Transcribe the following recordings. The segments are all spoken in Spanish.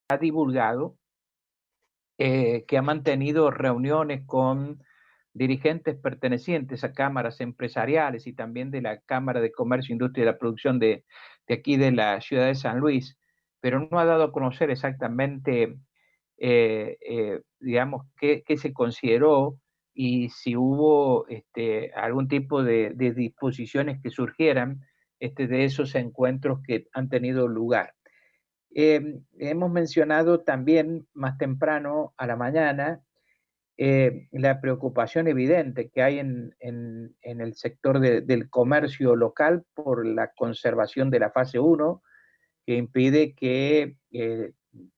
ha divulgado que ha mantenido reuniones con dirigentes pertenecientes a cámaras empresariales y también de la Cámara de Comercio, Industria y la Producción de aquí de la ciudad de San Luis, pero no ha dado a conocer exactamente, digamos, qué se consideró y si hubo algún tipo de disposiciones que surgieran de esos encuentros que han tenido lugar. Hemos mencionado también más temprano a la mañana la preocupación evidente que hay en el sector del comercio local por la conservación de la fase uno, que impide que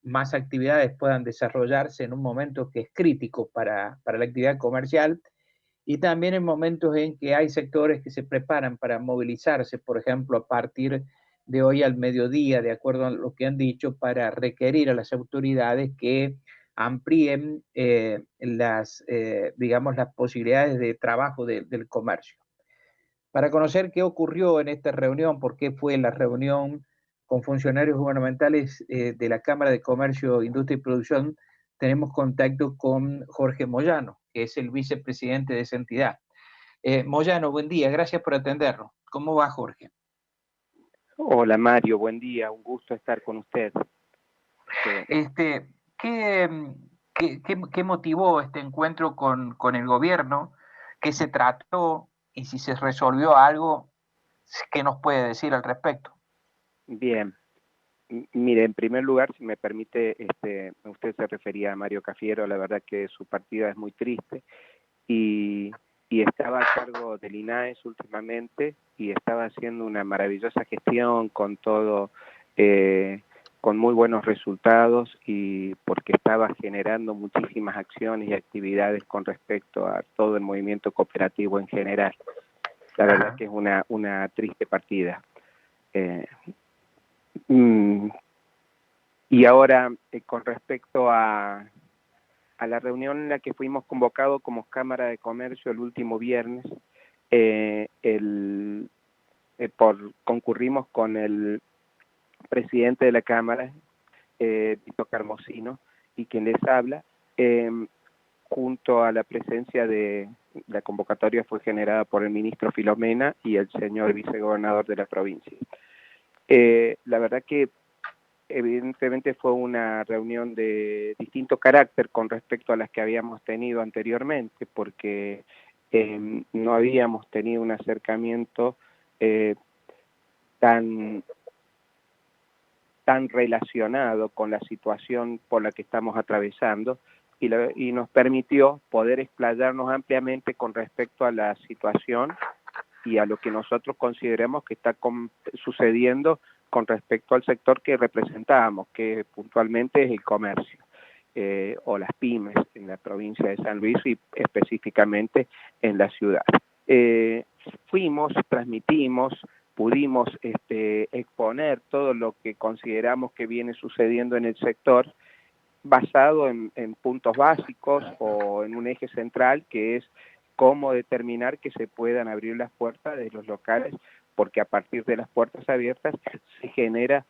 más actividades puedan desarrollarse en un momento que es crítico para la actividad comercial, y también en momentos en que hay sectores que se preparan para movilizarse, por ejemplo, a partir de hoy al mediodía, de acuerdo a lo que han dicho, para requerir a las autoridades que amplíen digamos, las posibilidades de trabajo del comercio. Para conocer qué ocurrió en esta reunión, por qué fue la reunión con funcionarios gubernamentales de la Cámara de Comercio, Industria y Producción, tenemos contacto con Jorge Moyano, que es el vicepresidente de esa entidad. Moyano, buen día, gracias por atendernos. ¿Cómo va, Jorge? Hola Mario, buen día, un gusto estar con usted. Este, ¿qué, qué motivó este encuentro con el gobierno? ¿Qué se trató? Y si se resolvió algo, ¿qué nos puede decir al respecto? Bien, mire, en primer lugar, si me permite, usted se refería a Mario Cafiero, la verdad que su partida es muy triste y, y estaba a cargo del INAES últimamente y estaba haciendo una maravillosa gestión con todo, con muy buenos resultados y porque estaba generando muchísimas acciones y actividades con respecto a todo el movimiento cooperativo en general. La verdad que es una triste partida. Y ahora, con respecto a la reunión en la que fuimos convocados como Cámara de Comercio el último viernes, concurrimos con el presidente de la Cámara, Tito Carmosino, y quien les habla, junto a la presencia de la convocatoria fue generada por el ministro Filomena y el señor vicegobernador de la provincia. La verdad que evidentemente fue una reunión de distinto carácter con respecto a las que habíamos tenido anteriormente, porque no habíamos tenido un acercamiento tan relacionado con la situación por la que estamos atravesando y nos permitió poder explayarnos ampliamente con respecto a la situación y a lo que nosotros consideramos que está sucediendo con respecto al sector que representábamos, que puntualmente es el comercio o las pymes en la provincia de San Luis y específicamente en la ciudad. Fuimos, transmitimos, pudimos exponer todo lo que consideramos que viene sucediendo en el sector, basado en puntos básicos o en un eje central que es cómo determinar que se puedan abrir las puertas de los locales, porque a partir de las puertas abiertas se genera,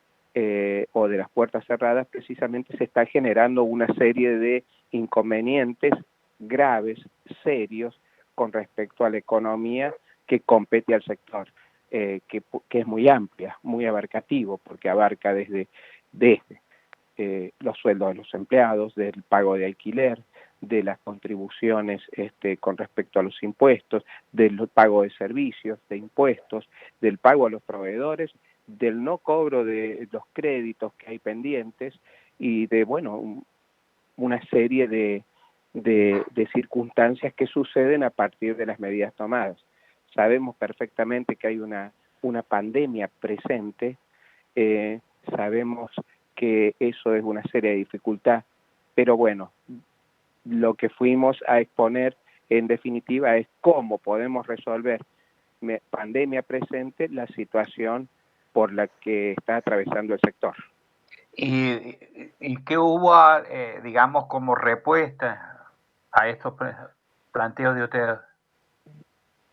o de las puertas cerradas precisamente se está generando una serie de inconvenientes graves, serios, con respecto a la economía que compete al sector, que es muy amplia, muy abarcativo, porque abarca desde los sueldos de los empleados, del pago de alquiler, de las contribuciones con respecto a los impuestos, del pago de servicios, de impuestos, del pago a los proveedores, del no cobro de los créditos que hay pendientes y de, bueno, una serie de circunstancias que suceden a partir de las medidas tomadas. Sabemos perfectamente que hay una pandemia presente, sabemos que eso es una seria dificultad, pero bueno, lo que fuimos a exponer en definitiva es cómo podemos resolver pandemia presente la situación por la que está atravesando el sector. ¿Y qué hubo, digamos, como respuesta a estos planteos de ustedes?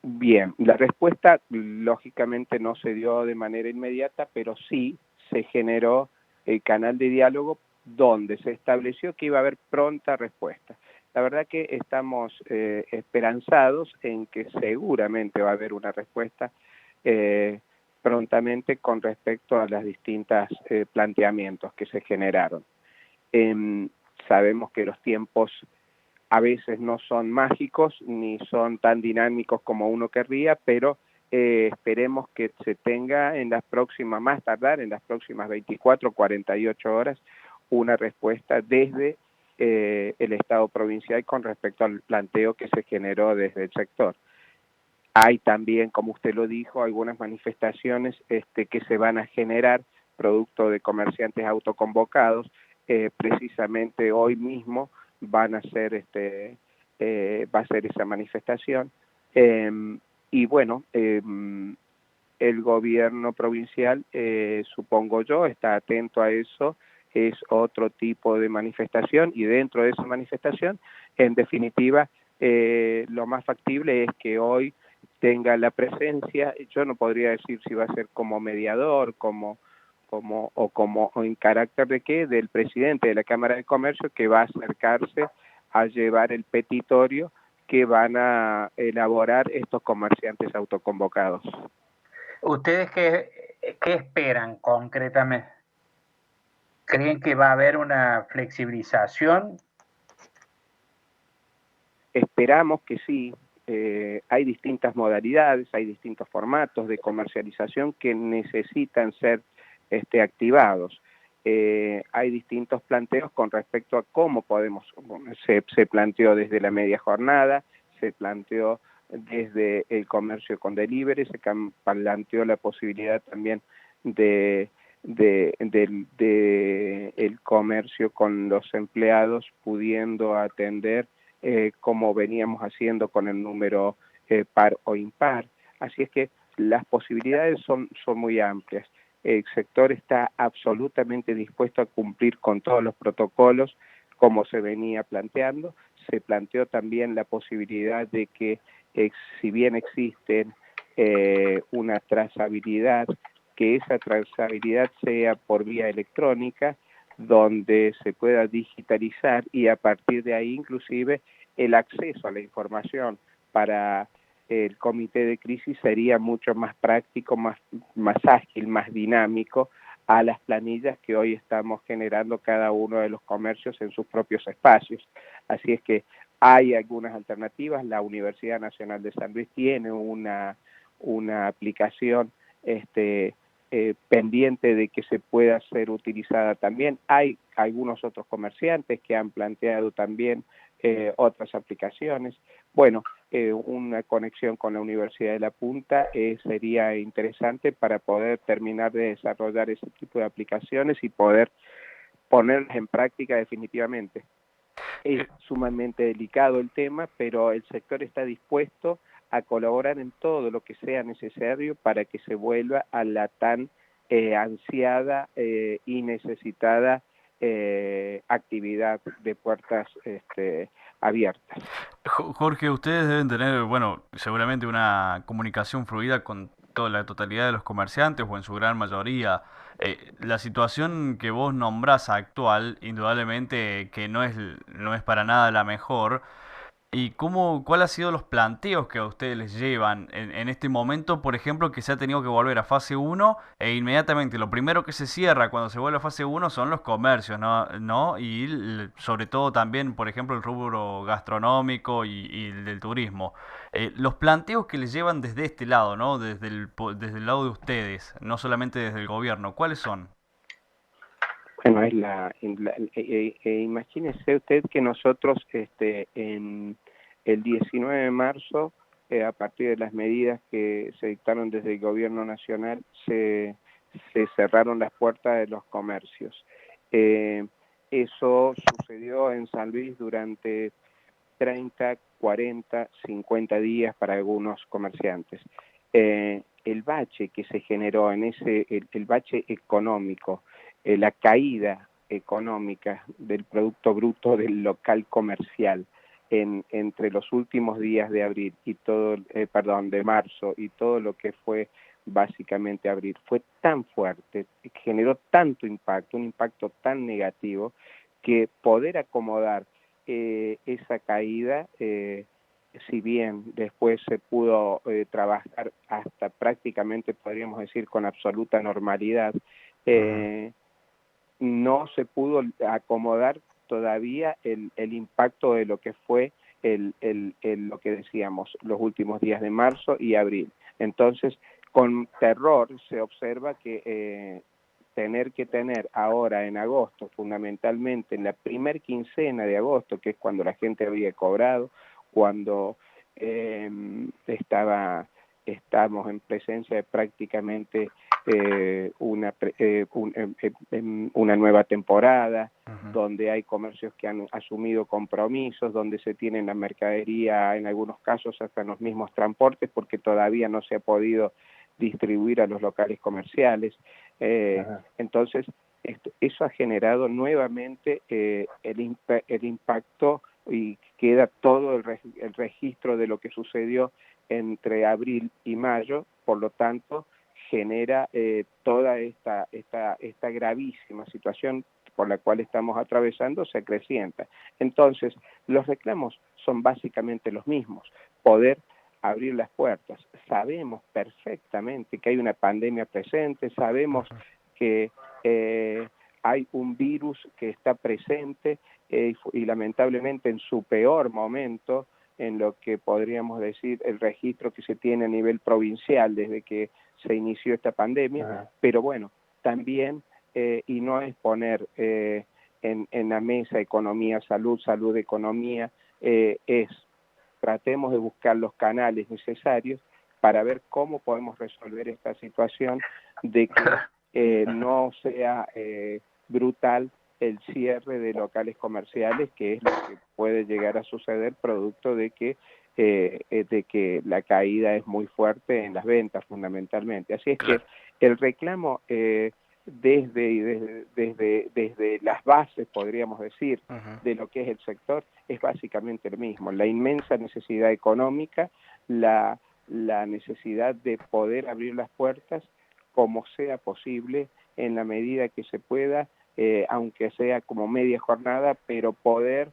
Bien, la respuesta lógicamente no se dio de manera inmediata, pero sí se generó el canal de diálogo donde se estableció que iba a haber pronta respuesta. La verdad que estamos esperanzados en que seguramente va a haber una respuesta prontamente con respecto a las distintas planteamientos que se generaron. Sabemos que los tiempos a veces no son mágicos ni son tan dinámicos como uno querría, pero esperemos que se tenga en las próximas, más tardar en las próximas 24, 48 horas, una respuesta desde el Estado provincial con respecto al planteo que se generó desde el sector. Hay también, como usted lo dijo, algunas manifestaciones que se van a generar producto de comerciantes autoconvocados. Precisamente hoy mismo van a ser va a ser esa manifestación. Y bueno, el gobierno provincial, supongo yo, está atento a eso. Es otro tipo de manifestación, y dentro de esa manifestación, en definitiva, lo más factible es que hoy tenga la presencia. Yo no podría decir si va a ser como mediador, o en carácter de qué, del presidente de la Cámara de Comercio, que va a acercarse a llevar el petitorio que van a elaborar estos comerciantes autoconvocados. ¿Ustedes qué esperan concretamente? ¿Creen que va a haber una flexibilización? Esperamos que sí. Hay distintas modalidades, hay distintos formatos de comercialización que necesitan ser activados. Hay distintos planteos con respecto a cómo podemos, se planteó desde la media jornada, se planteó desde el comercio con delivery, se planteó la posibilidad también de el comercio con los empleados pudiendo atender como veníamos haciendo con el número par o impar. Así es que las posibilidades son muy amplias. El sector está absolutamente dispuesto a cumplir con todos los protocolos como se venía planteando. Se planteó también la posibilidad de que, si bien existen una trazabilidad, que esa trazabilidad sea por vía electrónica, donde se pueda digitalizar, y a partir de ahí inclusive el acceso a la información para el comité de crisis sería mucho más práctico, más ágil, más dinámico a las planillas que hoy estamos generando cada uno de los comercios en sus propios espacios. Así es que hay algunas alternativas. La Universidad Nacional de San Luis tiene una aplicación pendiente de que se pueda ser utilizada también. Hay algunos otros comerciantes que han planteado también otras aplicaciones. Bueno, una conexión con la Universidad de La Punta sería interesante para poder terminar de desarrollar ese tipo de aplicaciones y poder ponerlas en práctica definitivamente. Es sumamente delicado el tema, pero el sector está dispuesto a colaborar en todo lo que sea necesario para que se vuelva a la tan ansiada y necesitada actividad de puertas abiertas. Jorge, ustedes deben tener, bueno, seguramente una comunicación fluida con toda la totalidad de los comerciantes o en su gran mayoría. La situación que vos nombrás actual, indudablemente que no es para nada la mejor. ¿Y cuál ha sido los planteos que a ustedes les llevan en este momento, por ejemplo, que se ha tenido que volver a fase uno e inmediatamente lo primero que se cierra cuando se vuelve a fase uno son los comercios, ¿no? Y sobre todo también, por ejemplo, el rubro gastronómico y el del turismo. Los planteos que les llevan desde este lado, ¿no? Desde el lado de ustedes, no solamente desde el gobierno, ¿cuáles son? Bueno, imagínese usted que nosotros en el 19 de marzo, a partir de las medidas que se dictaron desde el gobierno nacional, se cerraron las puertas de los comercios. Eso sucedió en San Luis durante 30, 40, 50 días para algunos comerciantes. El bache que se generó el bache económico, la caída económica del Producto Bruto del local comercial entre los últimos días de abril y de marzo, y todo lo que fue básicamente abril. Fue tan fuerte, generó tanto impacto, un impacto tan negativo, que poder acomodar esa caída, si bien después se pudo trabajar hasta prácticamente, podríamos decir, con absoluta normalidad, no se pudo acomodar todavía el impacto de lo que fue lo que decíamos, los últimos días de marzo y abril. Entonces, con terror se observa que tener ahora en agosto, fundamentalmente en la primer quincena de agosto, que es cuando la gente había cobrado, cuando estamos en presencia de prácticamente una nueva temporada, donde hay comercios que han asumido compromisos, donde se tiene la mercadería, en algunos casos hasta en los mismos transportes, porque todavía no se ha podido distribuir a los locales comerciales. Entonces, eso ha generado nuevamente el impacto, y queda todo el registro de lo que sucedió entre abril y mayo, por lo tanto genera toda esta gravísima situación por la cual estamos atravesando, se acrecienta. Entonces, los reclamos son básicamente los mismos: poder abrir las puertas. Sabemos perfectamente que hay una pandemia presente, sabemos que hay un virus que está presente y lamentablemente en su peor momento, en lo que podríamos decir el registro que se tiene a nivel provincial desde que se inició esta pandemia, pero bueno, también, y no es poner en la mesa economía, salud, salud, economía, tratemos de buscar los canales necesarios para ver cómo podemos resolver esta situación, de que no sea brutal el cierre de locales comerciales, que es lo que puede llegar a suceder producto de que la caída es muy fuerte en las ventas fundamentalmente. Así es que el reclamo desde las bases, podríamos decir, de lo que es el sector, es básicamente el mismo: la inmensa necesidad económica, la necesidad de poder abrir las puertas como sea posible, en la medida que se pueda, aunque sea como media jornada, pero poder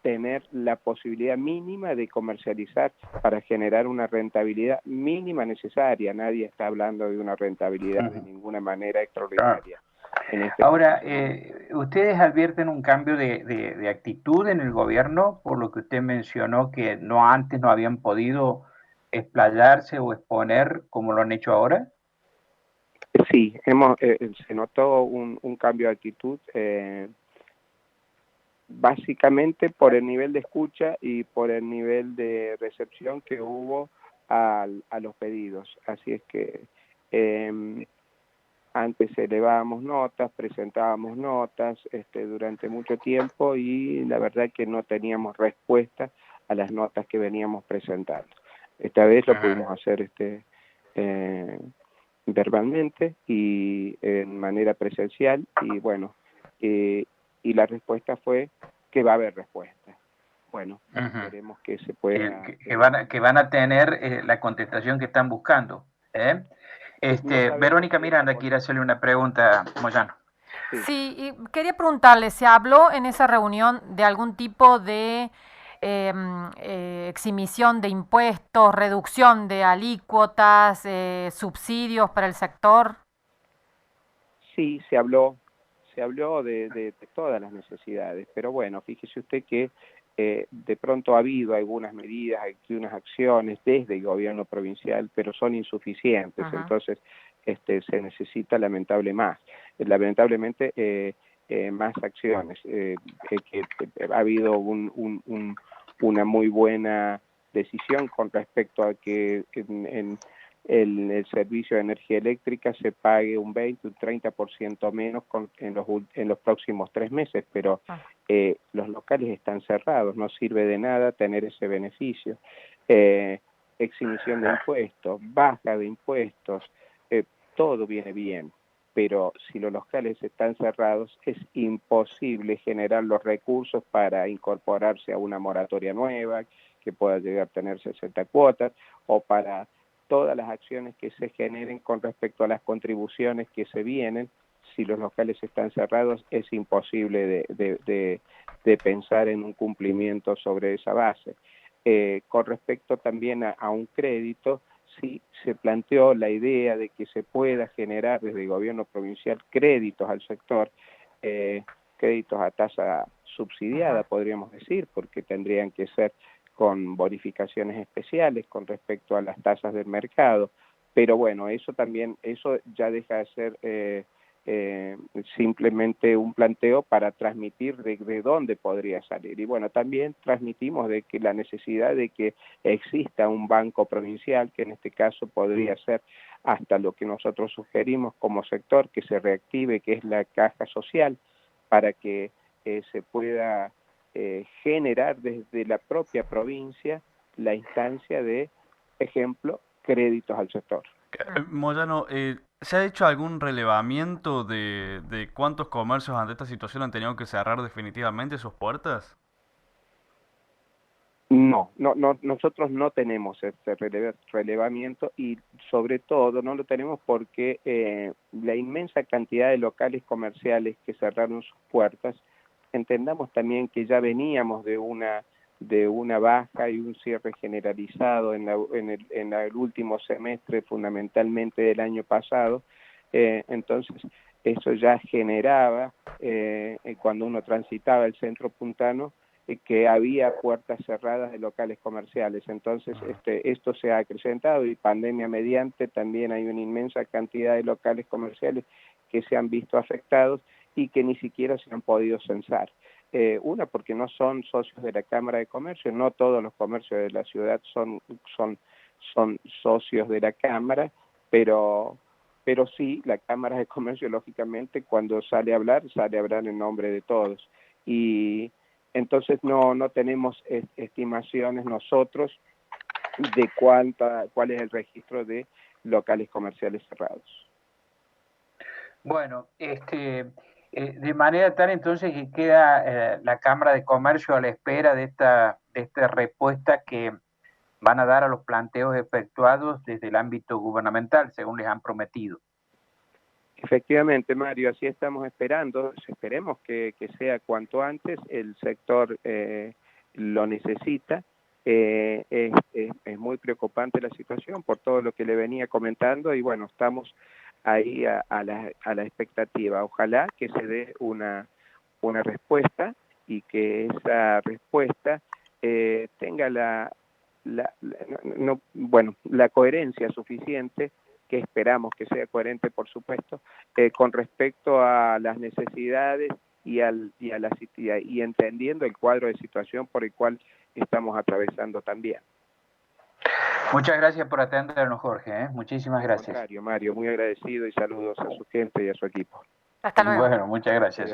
tener la posibilidad mínima de comercializar para generar una rentabilidad mínima necesaria. Nadie está hablando de una rentabilidad de ninguna manera extraordinaria. Ahora, ¿ustedes advierten un cambio de actitud en el gobierno, por lo que usted mencionó que antes no habían podido explayarse o exponer como lo han hecho ahora? Sí, se notó un cambio de actitud, básicamente por el nivel de escucha y por el nivel de recepción que hubo a los pedidos. Así es que antes elevábamos notas, presentábamos notas durante mucho tiempo, y la verdad que no teníamos respuesta a las notas que veníamos presentando. Esta vez lo pudimos hacer verbalmente y en manera presencial, y bueno, y la respuesta fue que va a haber respuesta. Bueno, esperemos que se pueda... Que van a tener la contestación que están buscando. Verónica Miranda quiere hacerle una pregunta, Moyano. Sí, y quería preguntarle, ¿se habló en esa reunión de algún tipo de exhibición de impuestos, reducción de alícuotas, subsidios para el sector? Sí, se habló de todas las necesidades, pero bueno, fíjese usted que de pronto ha habido algunas medidas, algunas acciones desde el gobierno provincial, pero son insuficientes. Entonces se necesita lamentablemente más acciones. Que ha habido una muy buena decisión con respecto a que en el servicio de energía eléctrica se pague un 20, un 30% menos en los próximos 3 meses, pero los locales están cerrados, no sirve de nada tener ese beneficio. Exhibición de impuestos, baja de impuestos, todo viene bien, pero si los locales están cerrados es imposible generar los recursos para incorporarse a una moratoria nueva que pueda llegar a tener 60 cuotas, o para todas las acciones que se generen con respecto a las contribuciones que se vienen. Si los locales están cerrados, es imposible de pensar en un cumplimiento sobre esa base. Con respecto también a un crédito, sí se planteó la idea de que se pueda generar desde el gobierno provincial créditos al sector, créditos a tasa subsidiada, podríamos decir, porque tendrían que ser con bonificaciones especiales con respecto a las tasas del mercado. Pero bueno, eso ya deja de ser simplemente un planteo para transmitir de dónde podría salir. Y bueno, también transmitimos de que la necesidad de que exista un banco provincial, que en este caso podría ser hasta lo que nosotros sugerimos como sector, que se reactive, que es la caja social, para que se pueda generar desde la propia provincia la instancia de, ejemplo, créditos al sector. Moyano, ¿se ha hecho algún relevamiento de cuántos comercios ante esta situación han tenido que cerrar definitivamente sus puertas? No, nosotros no tenemos este relevamiento y sobre todo no lo tenemos porque la inmensa cantidad de locales comerciales que cerraron sus puertas, entendamos también que ya veníamos de una baja y un cierre generalizado en el último semestre, fundamentalmente del año pasado. Entonces, eso ya generaba, cuando uno transitaba el centro puntano, que había puertas cerradas de locales comerciales. Entonces, esto se ha acrecentado y pandemia mediante también hay una inmensa cantidad de locales comerciales que se han visto afectados y que ni siquiera se han podido censar. Una, porque no son socios de la Cámara de Comercio, no todos los comercios de la ciudad son socios de la Cámara, pero sí, la Cámara de Comercio, lógicamente, cuando sale a hablar en nombre de todos. Y entonces no tenemos estimaciones nosotros de cuál es el registro de locales comerciales cerrados. Bueno, de manera tal entonces que queda la Cámara de Comercio a la espera de esta respuesta que van a dar a los planteos efectuados desde el ámbito gubernamental, según les han prometido. Efectivamente, Mario, así estamos esperando. Esperemos que sea cuanto antes. El sector lo necesita. Es muy preocupante la situación por todo lo que le venía comentando y bueno, estamos ahí a la expectativa. Ojalá que se dé una respuesta y que esa respuesta tenga la coherencia suficiente, que esperamos que sea coherente, por supuesto, con respecto a las necesidades y entendiendo el cuadro de situación por el cual estamos atravesando también. Muchas gracias por atendernos, Jorge. Muchísimas gracias. Al contrario, Mario, muy agradecido y saludos a su gente y a su equipo. Hasta luego. Bueno, muchas gracias.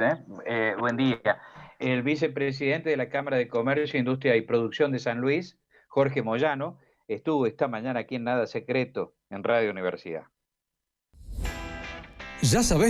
Buen día. El vicepresidente de la Cámara de Comercio, Industria y Producción de San Luis, Jorge Moyano, estuvo esta mañana aquí en Nada Secreto, en Radio Universidad. Ya sabés